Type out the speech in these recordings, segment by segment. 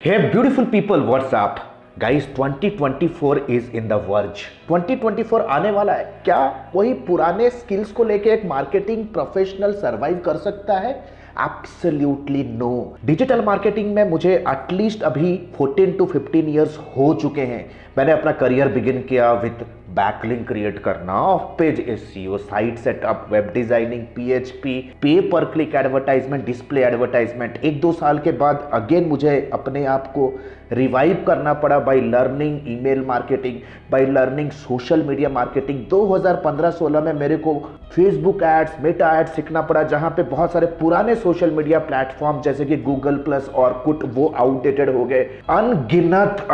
Hey beautiful people, what's up? Guys, 2024 is in the verge. 2024 आने वाला है। क्या कोई पुराने स्किल्स को लेके एक मार्केटिंग प्रोफेशनल सरवाइव कर सकता है? Absolutely no. डिजिटल मार्केटिंग में मुझे एटलीस्ट अभी 14 to 15 ईयर्स हो चुके हैं। मैंने अपना करियर बिगिन किया विथ बैकलिंक क्रिएट करना, of page SEO, site setup, web designing, PHP, पे पर क्लिक एडवर्टाइजमेंट, डिस्प्ले एडवर्टाइजमेंट। 1-2 साल के बाद अगेन मुझे अपने आप को रिवाइव करना पड़ा by learning email marketing, by learning social media marketing. 2015-16 में मेरे को फेसबुक एड्स, मेटा एड्स सीखना पड़ा, जहां पे बहुत सारे पुराने सोशल मीडिया प्लेटफॉर्म जैसे कि गूगल प्लस और कुट वो आउटडेटेड हो गए। अनगिनत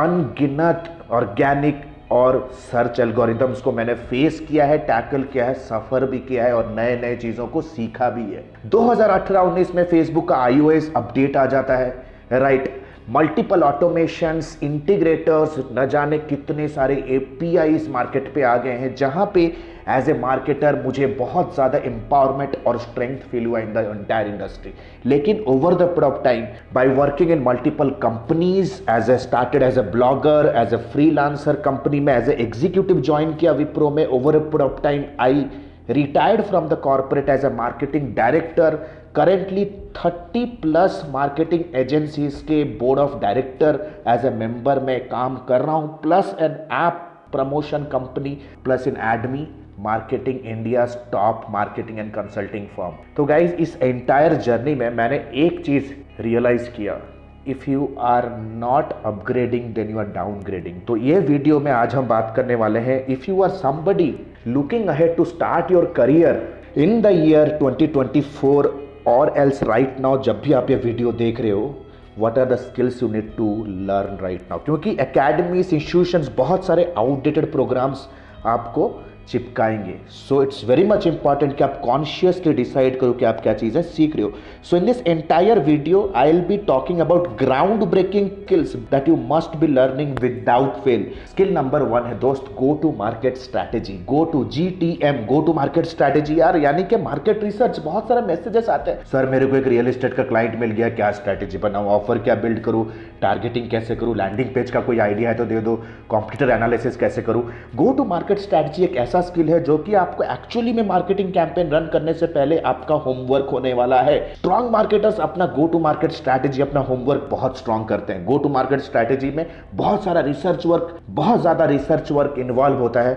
ऑर्गेनिक और सर्च एल्गोरिदम्स को मैंने फेस किया है, टैकल किया है, सफर भी किया है और नए नए चीजों को सीखा भी है। 2018-19 में फेसबुक का iOS अपडेट आ जाता है, राइट। मल्टीपल ऑटोमेशंस, इंटीग्रेटर्स, न जाने कितने सारे एपीआईज मार्केट पे आ गए हैं, जहां पे एज ए मार्केटर मुझे बहुत ज्यादा एम्पावरमेंट और स्ट्रेंथ फील हुआ इन द एंटायर इंडस्ट्री। लेकिन over the period of time by working in multiple companies, as a started as a blogger, as a freelancer, company में एज ए एग्जीक्यूटिव ज्वाइन किया विप्रो में। Over a period of time I retired from the corporate as a marketing director. Currently 30+ marketing agencies के board of director as a member में काम कर रहा हूँ, plus an app promotion company, plus in AdMe marketing India's top marketing and consulting firm. तो guys, इस entire journey में मैंने एक चीज realize किया, if you are not upgrading then you are downgrading. तो ये वीडियो में आज हम बात करने वाले हैं, if you are somebody looking ahead to start your career in the year 2024 और एल्स राइट नाउ, जब भी आप ये वीडियो देख रहे हो, what are the skills you need to learn right now. क्योंकि एकेडमीज, इंस्टीट्यूशंस बहुत सारे आउटडेटेड प्रोग्राम्स आपको चिपकाएंगे। So it's very much important कि आप कॉन्शियसली डिसाइड करो कि आप क्या चीजें सीख रहे हो। So in this entire video I will be talking about ground breaking skills that you must be learning without fail. Skill number 1 है दोस्त, go to market strategy, go to GTM, go to market strategy. यार यानी कि market research, बहुत सारे messages आते हैं, sir मेरे को एक रियल एस्टेट का क्लाइंट मिल गया, क्या स्ट्रैटेजी बनाऊं, ऑफर क्या बिल्ड करूं, टारगेटिंग कैसे करूं, लैंडिंग पेज का कोई आइडिया है तो दे दो, कॉम्पिटिटर एनालिसिस कैसे करूं। गो टू मार्केट स्ट्रैटेजी एक ऐसा स्किल है जो कि आपको एक्चुअली में मार्केटिंग कैंपेन रन करने से पहले आपका होमवर्क होने वाला है। स्ट्रॉन्ग मार्केटर्स अपना गो टू मार्केट स्ट्रैटेजी, अपना होमवर्क बहुत स्ट्रॉन्ग करते हैं। गो टू मार्केट स्ट्रैटेजी में बहुत सारा रिसर्च वर्क, बहुत ज्यादा रिसर्च वर्क इन्वॉल्व होता है,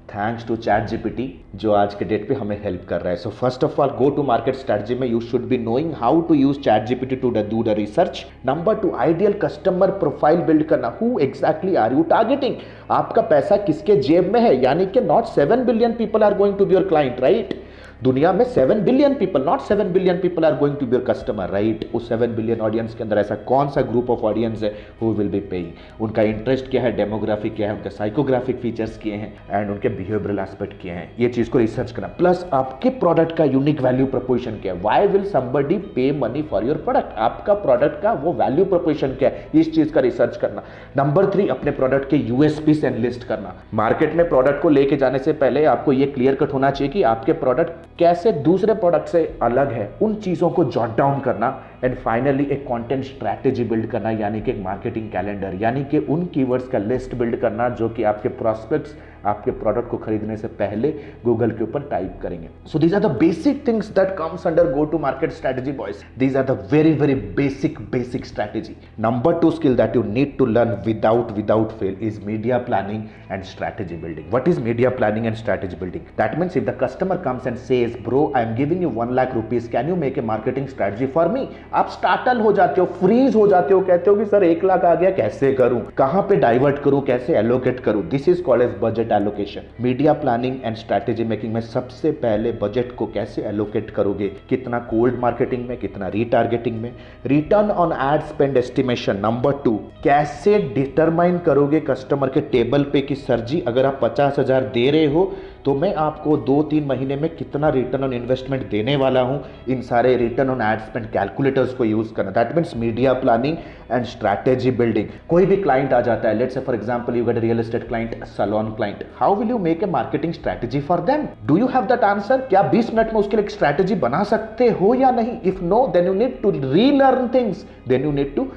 थैंक्स टू चैट जीपीटी जो आज के डेट पे हमें हेल्प कर रहा है। So first of all, go to market strategy में you should be knowing how to use chat GPT to do the research. Number 2, ideal customer profile build करना। Who exactly are you targeting? आपका पैसा किसके जेब में है? यानी कि not 7 billion people are going to be your client, right. दुनिया में 7 billion people, not 7 billion people are going to be your customer, right. उस 7 बिलियन ऑडियंस के अंदर ऐसा कौन सा ग्रुप ऑफ ऑडियंस है हु विल बी पेइंग? उनका इंटरेस्ट क्या है, डेमोग्राफिक क्या है, उनके साइकोग्राफिक फीचर्स किए हैं एंड उनके बिहेवियरल एस्पेक्ट किए हैं। ये चीज को रिसर्च करना। प्लस आपके प्रोडक्ट का यूनिक वैल्यू प्रोपोजिशन क्या है, व्हाई विल समबडी पे मनी फॉर योर प्रोडक्ट, आपका प्रोडक्ट का वो वैल्यू प्रोपोजिशन क्या है, इस चीज का रिसर्च करना। नंबर 3, अपने प्रोडक्ट के यूएसपी एनलिस्ट करना। मार्केट में प्रोडक्ट को लेके जाने से पहले आपको ये क्लियर कट होना चाहिए कि आपके प्रोडक्ट कैसे दूसरे प्रोडक्ट से अलग है, उन चीजों को जॉट डाउन करना। एंड फाइनली एक कंटेंट स्ट्रैटेजी बिल्ड करना, यानी कि एक मार्केटिंग कैलेंडर, यानी कि उन कीवर्ड्स का लिस्ट बिल्ड करना जो कि आपके प्रोस्पेक्ट्स आपके प्रोडक्ट को खरीदने से पहले गूगल के ऊपर टाइप करेंगे। So these are the basic things that comes under go to market strategy boys. These are the very basic strategy. Number 2 skill that you need to learn without fail is media planning and strategy building. What is media planning and strategy building? That means if the customer comes and says, bro, I am giving you 1 lakh rupees, can you make a marketing strategy for me? आप startle हो जाते हो, freeze हो जाते हो, कहते हो कि सर 1 लाख आ गया, कैसे करूं, कहां पे डाइवर्ट करूं, कैसे एलोकेट करूं। This is called as budget allocation. Media planning and strategy making में सबसे पहले बजट को कैसे एलोकेट करोगे, कितना कोल्ड मार्केटिंग में, कितना रीटारगेटिंग में, return on ad spend estimation. Number 2, कैसे डिटरमाइन करोगे कस्टमर के टेबल पे कि सर जी अगर आप 50,000 दे रहे हो तो मैं आपको 2-3 महीने में कितना रिटर्न ऑन इन्वेस्टमेंट देने वाला हूं। इन सारे return on ad spend calculators को यूज करना। That means media planning and strategy building. कोई भी क्लाइंट आ जाता है, let's say for example you get a real estate client, salon client, how will you make a marketing strategy for them? Do you have that answer? क्या 20 minute में उसके लिए एक स्ट्रैटेजी बना सकते हो या नहीं? If no, then you need to relearn things, then you need to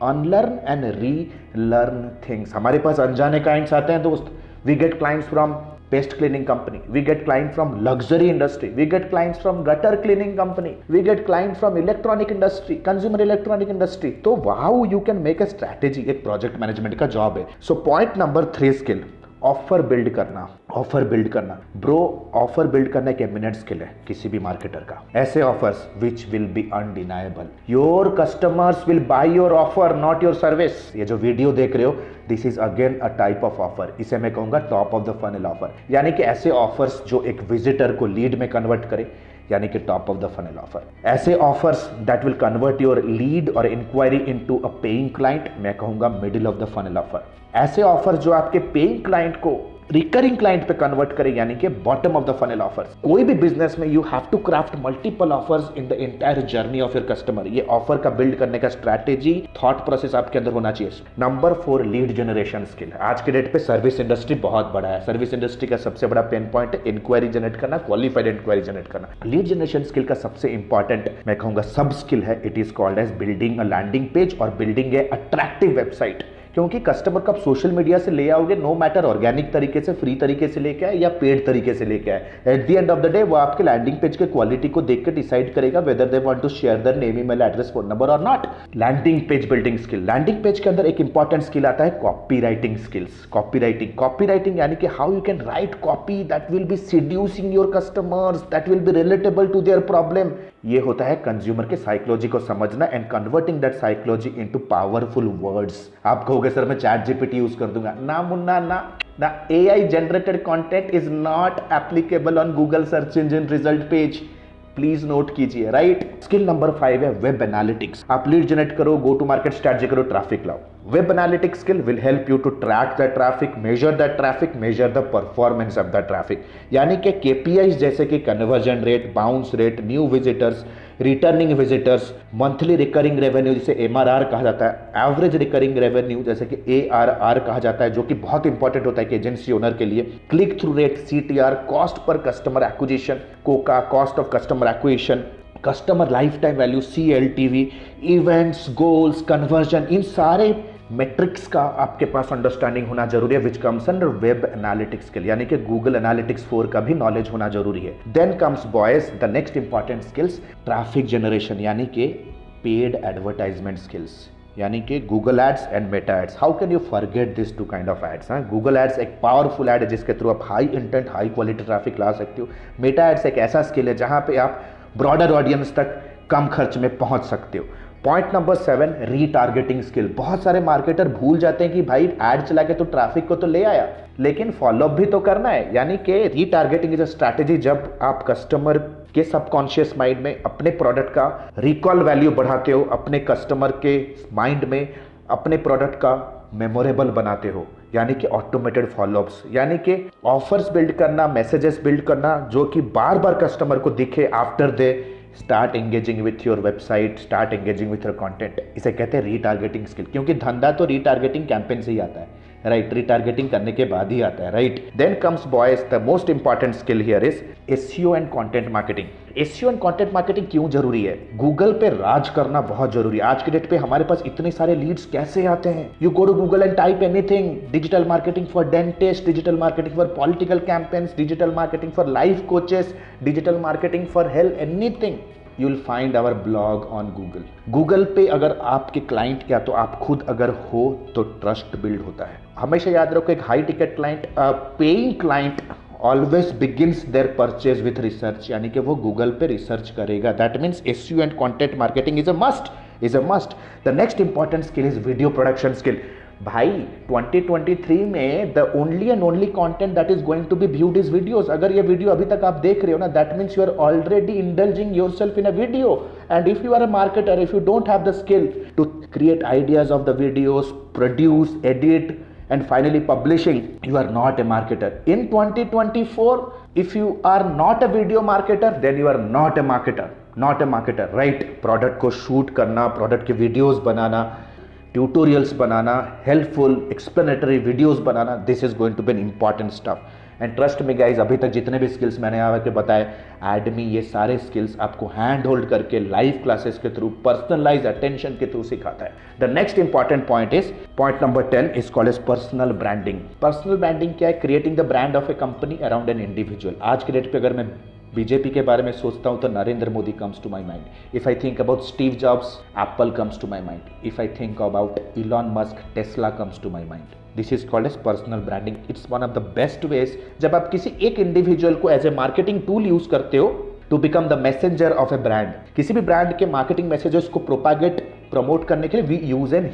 unlearn and relearn things. हमारे पास अनजाने क्लाइंट्स आते हैं दोस्त। We get clients from pest cleaning company, we get client from luxury industry, we get clients from gutter cleaning company, we get client from electronic industry, consumer electronic industry. तो how you can make a strategy, एक project management का job है। So point number 3 skill, offer build करना। Offer build करना bro, offer build करना एक eminent skill है किसी भी मार्केटर का। ऐसे offers which will be undeniable, your customers will buy your offer not your service. ये जो वीडियो देख रहे हो, this is again a type of offer. इसे मैं कहूंगा top of the funnel offer, यानी कि ऐसे ऑफर्स जो एक विजिटर को लीड में कन्वर्ट करे, यानी कि top of the funnel offer. ऐसे offers that will convert your lead और inquiry into a paying client, मैं कहूंगा middle of the funnel offer. ऐसे ऑफर जो आपके पेइंग क्लाइंट को रिकरिंग क्लाइंट पे कन्वर्ट करे, यानी कि bottom of the funnel offers. कोई भी बिजनेस में you have to craft multiple offers in the entire journey of your customer. ये ऑफर का बिल्ड करने का स्ट्रैटेजी, थॉट प्रोसेस आपके अंदर होना चाहिए। Number 4 lead generation skill. आज के डेट पे सर्विस इंडस्ट्री बहुत बड़ा है। सर्विस इंडस्ट्री का सबसे बड़ा पेन पॉइंट है इंक्वायरी जनरेट करना, क्वालिफाइड इंक्वायरी जनरेट करना। लीड जनरेशन स्किल का सबसे इंपॉर्टेंट मैं कहूंगा सब स्किल है, it is called as building a landing page और बिल्डिंग ए अट्रैक्टिव वेबसाइट। क्योंकि कस्टमर को आप सोशल मीडिया से ले आओगे, नो मैटर ऑर्गेनिक तरीके से, फ्री तरीके से लेके आए या पेड तरीके से लेके आए, at the end of the day वो आपके लैंडिंग पेज के क्वालिटी को देख के डिसाइड करेगा whether they want to share their name, email address, phone number और not. Landing page building skill. Landing page के अंदर एक इंपॉर्टेंट स्किल आता है copy writing skills. Copy writing यानी कि how you can write copy that will be seducing your customers, that will be relatable to their problem. ये होता है कंज्यूमर के साइकोलॉजी को समझना and converting that psychology into powerful words. आप कहोगे सर मैं चैट जीपीटी यूज कर दूंगा। ना मुन्ना ना, the AI generated content is not applicable on Google search engine result page। Please note कीजिए, राइट। स्किल नंबर 5 है वेब एनालिटिक्स। आप लीड जनरेट करो, गो टू मार्केट स्ट्रैटेजी करो, ट्रैफिक लाओ। Web analytics skill will help you to track the traffic, measure the traffic, measure the performance of the traffic. यानी कि KPIs जैसे कि conversion rate, bounce rate, new visitors, returning visitors, monthly recurring revenue जिसे MRR कहा जाता है, average recurring revenue जैसे कि ARR कहा जाता है, जो कि बहुत इंपॉर्टेंट होता है कि एजेंसी ओनर के लिए, click through rate CTR, cost per customer acquisition, कोका, cost of customer acquisition, customer life time value CLTV, events, goals, conversion, इन सारे मेट्रिक्स का आपके पास अंडरस्टैंडिंग होना जरूरी है, which comes under web analytics skill, यानी कि गूगल एनालिटिक्स 4 का भी नॉलेज होना जरूरी है। Then comes boys the next important skills, traffic generation यानी कि पेड एडवर्टाइजमेंट स्किल्स, यानी कि Google ads and meta ads. How can you forget this two kind of ads. Google ads एक पावरफुल एड है जिसके थ्रू आप high intent, high quality traffic ला सकते हो। मेटा एड्स एक ऐसा स्किल है जहां पे आप ब्रॉडर ऑडियंस तक कम खर्च में पहुंच सकते हो। Point number 7 retargeting skill. बहुत सारे मार्केटर भूल जाते हैं कि भाई एड चला के तो ट्रैफिक को तो ले आया, लेकिन फॉलोअप भी तो करना है। यानी कि रीटारगेटिंग इज अ स्ट्रैटेजी जब आप कस्टमर के सबकॉन्शियस माइंड में अपने प्रोडक्ट का रिकॉल वैल्यू बढ़ाते हो, अपने कस्टमर के माइंड में अपने प्रोडक्ट का मेमोरेबल बनाते हो, यानी कि ऑटोमेटेड फॉलोअप्स, यानी कि ऑफर्स बिल्ड करना, मैसेजेस बिल्ड करना जो कि बार बार कस्टमर को दिखे after they start engaging with your website, start engaging with your content. इसे कहते हैं रीटारगेटिंग स्किल, क्योंकि धंधा तो रीटारगेटिंग कैंपेन से ही आता है, राइट। रीटारगेटिंग करने के बाद ही आता है, right. Then comes boys the most important skill here is SEO and content marketing. SEO and content marketing क्यों जरूरी है? गूगल पे राज करना बहुत जरूरी है। आज के डेट पे हमारे पास इतने सारे लीड्स कैसे आते हैं? You go to Google and type anything, digital marketing for dentist, digital marketing for political campaigns, digital marketing for life coaches, digital marketing for health, anything you will find our blog on Google. Google पे अगर आपके client या तो आप खुद अगर हो तो ट्रस्ट बिल्ड होता है। हमेशा याद रखो, एक high ticket client, paying client always begins their purchase with research, यानी कि वो गूगल पे रिसर्च करेगा। That means SEO and content marketing is a must. The next important skill is video production skill. भाई 2023 में the only and only content that is going to be viewed is videos. अगर ये video अभी तक आप देख रहे हो ना, that means you are already indulging yourself in a video. And if you are a marketer, if you don't have the skill to create ideas of the videos, produce, edit and finally publishing, you are not a marketer. In 2024, if you are not a video marketer, then you are not a marketer, right? Product को shoot करना, product के videos बनाना, tutorials बनाना, helpful explanatory videos बनाना, this is going to be an important stuff. And trust me guys, अभी तक जितने भी स्किल्स मैंने यहाँ के बताए, एडमी ये सारे स्किल्स आपको हैंड होल्ड करके लाइव क्लासेस के थ्रू, पर्सनलाइज अटेंशन के थ्रू सिखाता है। The next important point is point number 10 is called as personal branding. Personal branding क्या है? Creating the brand of a company around an individual. आज के date पे अगर मैं बीजेपी के बारे में सोचता हूं तो Narendra Modi comes to my mind. If I think about Steve Jobs, Apple comes to my mind. If I think about Elon Musk, Tesla comes to my mind. This is called as personal branding. It's one of the best ways जब आप किसी एक individual को as a marketing tool use करते हो to become the messenger of a brand. किसी भी brand के मार्केटिंग मैसेजेस को प्रोपागेट, प्रमोट करने के लिए वी यूज एन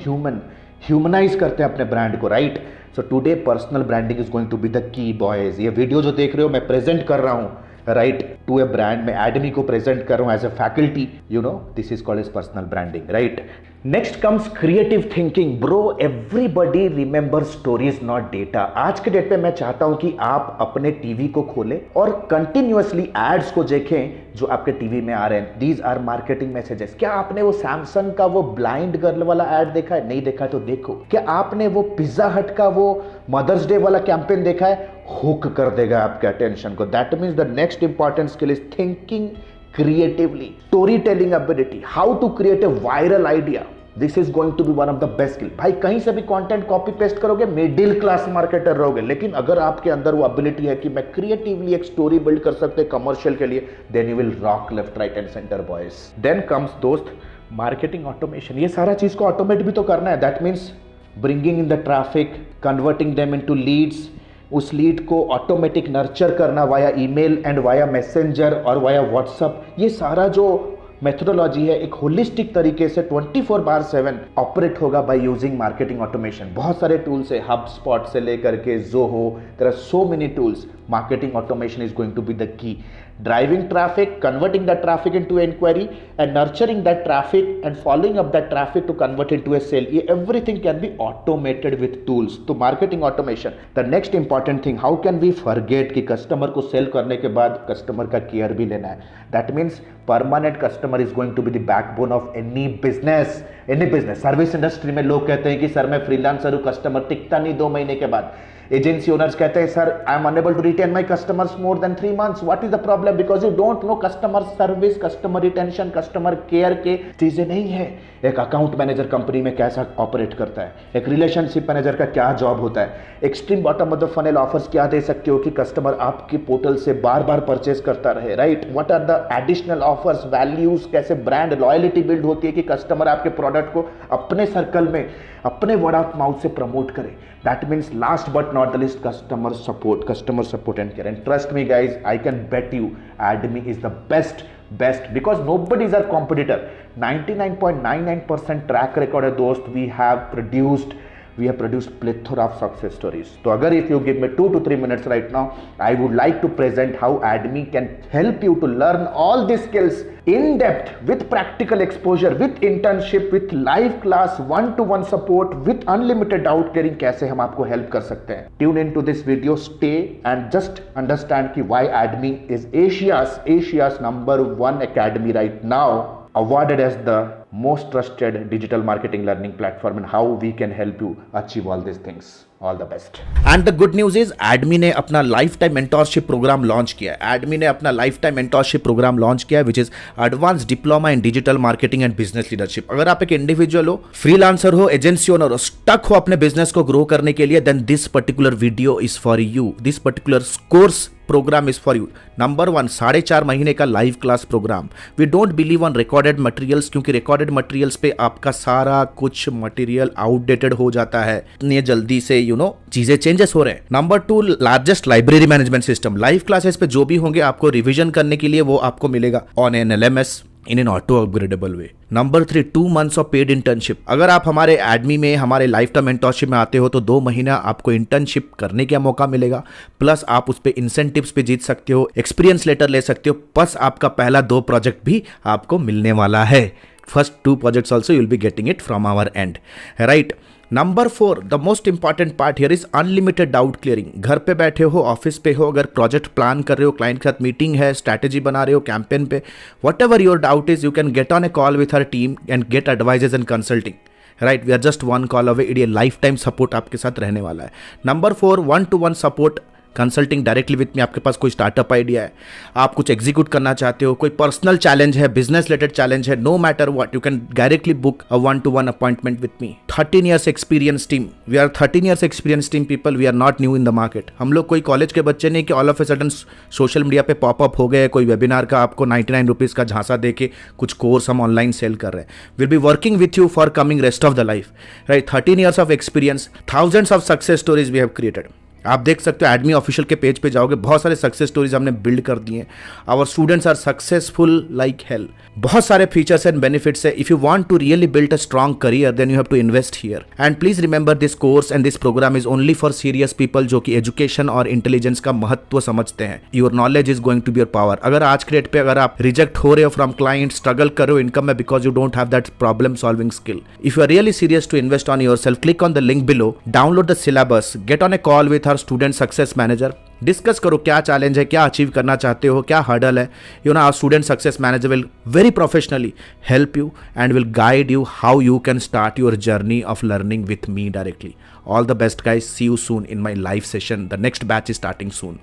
ह्यूमनाइज करते हैं अपने ब्रांड को, right? So today personal branding is going to be the key boys. ये वीडियो जो देख रहे हो मैं प्रेजेंट कर रहा हूं, राइट, टू ए ब्रांड, मैं एडमी को प्रेजेंट कर रहा हूं as a faculty, you know, this is called as personal branding, right? Next comes creative thinking. Bro, everybody remember stories not data. आज के डेट पे मैं चाहता हूं कि आप अपने टीवी को खोलें और कंटिन्यूअसली एड्स को देखें जो आपके टीवी में आ रहे हैं। These are marketing messages. क्या आपने वो सैमसंग का वो ब्लाइंड गर्ल वाला एड देखा है? नहीं देखा तो देखो। क्या आपने वो पिज्जा हट का वो मदर्स डे वाला कैंपेन देखा है? हुक कर देगा आपके अटेंशन को। That means the next important skill is thinking creatively, storytelling ability, how to create a viral idea. This is going to be one of the best skill. भाई कहीं से भी कंटेंट कॉपी पेस्ट करोगे, middle class marketer रहोगे, लेकिन अगर आपके अंदर वो एबिलिटी है कि मैं क्रिएटिवली एक स्टोरी बिल्ड कर सकते हैं कमर्शियल के लिए, then you will rock left right and centre boys. Then comes दोस्त मार्केटिंग ऑटोमेशन। ये सारा चीज को ऑटोमेट भी तो करना है। That means bringing in the traffic, converting them into leads, उस लीड को ऑटोमेटिक नर्चर करना via email and via messenger और वाया व्हाट्सएप। ये सारा जो मेथोडोलॉजी है एक होलिस्टिक तरीके से 24/7 ऑपरेट होगा बाय यूजिंग मार्केटिंग ऑटोमेशन। बहुत सारे टूल्स है, HubSpot से लेकर के Zoho, there are so many tools. Marketing automation is going to be the key. Driving traffic, converting that traffic into inquiry and nurturing that traffic and following up that traffic to convert into a sale. ये everything can be automated with tools. तो marketing automation. The next important thing, how can we forget कि customer को sell करने के बाद customer का care भी लेना है. That means permanent customer is going to be the backbone of any business. Any business. Service industry में लोग कहते हैं कि सर मैं freelancer हूँ, customer टिकता नहीं 2 महीने के बाद. एजेंसी ओनर्स कहते हैं sir I am unable to retain my customers more than 3 months. What is the problem? Because you don't know customer service, customer retention, customer care के चीजें नहीं है। एक अकाउंट मैनेजर कंपनी में कैसा ऑपरेट करता है, एक रिलेशनशिप मैनेजर का क्या जॉब होता है, extreme bottom of the funnel offers क्या दे सकते हो कि कस्टमर आपके पोर्टल से बार बार परचेज करता रहे, right? What are the additional offers, values, कैसे ब्रांड लॉयलिटी बिल्ड होती है कि कस्टमर आपके प्रोडक्ट को अपने सर्कल में, अपने वर्ड ऑफ माउथ से प्रमोट करे. That means last but not the least, customer support and care. And trust me guys, I can bet you Admi is the best because nobody is our competitor. 99.99% track record है दोस्त. We have produced plethora of success stories. So agar if you give me 2 to 3 minutes right now, I would like to present how Admi can help you to learn all these skills in depth with practical exposure, with internship, with live class, one-to-one support, with unlimited doubt clearing. कैसे हम आपको help कर सकते हैं. Tune into this video, stay and just understand कि why Admi is Asia's #1 academy right now, awarded as the most trusted digital marketing learning platform, and how we can help you achieve all these things. All the best. And the good news is Admi ने अपना life time mentorship programme launch किया है. Admi ने अपना life time mentorship programme launch किया है which is advance diploma in digital marketing and business leadership. अगर आप एक इंडिविजुअल हो, फ्रीलांसर हो, एजेंसी ओनर हो, स्टक हो अपने बिजनेस को ग्रो करने के लिए, then this particular video is for you. This particular course programme is for you. Number 1, 4.5 महीने का live class programme. We don't believe on recorded materials, क्योंकि रिकॉर्डेड मटेरियल्स पे आपका सारा कुछ मटेरियल आउटडेटेड हो जाता है. इतनी जल्दी से चीजें चेंजेस हो रहे हैं. Number 2, largest library management system. Live classes पे जो भी होंगे आपको रिवीजन करने के लिए वो आपको मिलेगा on an LMS in an auto upgradable way. Number 3, 2 months of paid internship. अगर आप हमारे एडमी में, हमारे लाइफ टाइम मेंटोरशिप में आते हो तो 2 महीना आपको इंटर्नशिप करने का मौका मिलेगा. प्लस आप उस पर इंसेंटिव्स पे जीत सकते हो, एक्सपीरियंस लेटर ले सकते हो, प्लस आपका पहला 2 प्रोजेक्ट भी आपको मिलने वाला है. First 2 projects also you will be getting it from our end, right? Number 4, the most important part here is unlimited doubt clearing. घर पे बैठे हो, ऑफिस पे हो, अगर प्रोजेक्ट प्लान कर रहे हो, क्लाइंट के साथ मीटिंग है, स्ट्रैटेजी बना रहे हो कैंपेन पे, whatever your doubt is, you can get on a call with our team and get advises and consulting. Right, we are just 1 call away. ये लाइफ टाइम सपोर्ट आपके साथ रहने वाला है. Number 4, 1-to-1 support consulting directly with me, आपके पास कोई startup idea है, आप कुछ एग्जीक्यूट करना चाहते हो, कोई पर्सनल चैलेंज है, बिजनेस रिलेटेड चैलेंज है, no matter what, you can directly book a 1-to-1 appointment with me. 13 years experience team, we are 13 years experience team people, we are not new in the market. हम लोग कोई college के बच्चे नहीं कि all of a sudden social media पे popup हो गए, कोई वेबिनार का आपको 99 रुपीज़ का झांसा दे के कुछ कोर्स हम ऑनलाइन सेल कर रहे हैं। Will be working with you for coming rest of the life, right. 13 years of experience, thousands of success stories we have created. आप देख सकते हो एडमी ऑफिशियल के पेज पे जाओगे, बहुत सारे सक्सेस स्टोरीज हमने बिल्ड कर दिए हैं। Our students are successful like hell. बहुत सारे फीचर्स एंड बेनिफिट्स है। If you want to really build a strong career then you have to invest here. And please remember this course and this programme is only for serious people जो कि education और intelligence का महत्व समझते हैं। Your knowledge is going to be your power. अगर आज के डेट पे अगर आप रिजेक्ट हो रहे हो फ्रॉम क्लाइंट, स्ट्रगल कर रहे हो इनकम में because you don't have that problem solving skill, if you are really serious to invest on your self, click on the link below, download the syllabus, get on a call with our student success manager, discuss करो क्या challenge है, क्या achieve करना चाहते हो, क्या hurdle है। You know our student success manager will very professionally help you and will guide you how you can start your journey of learning with me directly. All the best guys, see you soon in my live session. The next batch is starting soon.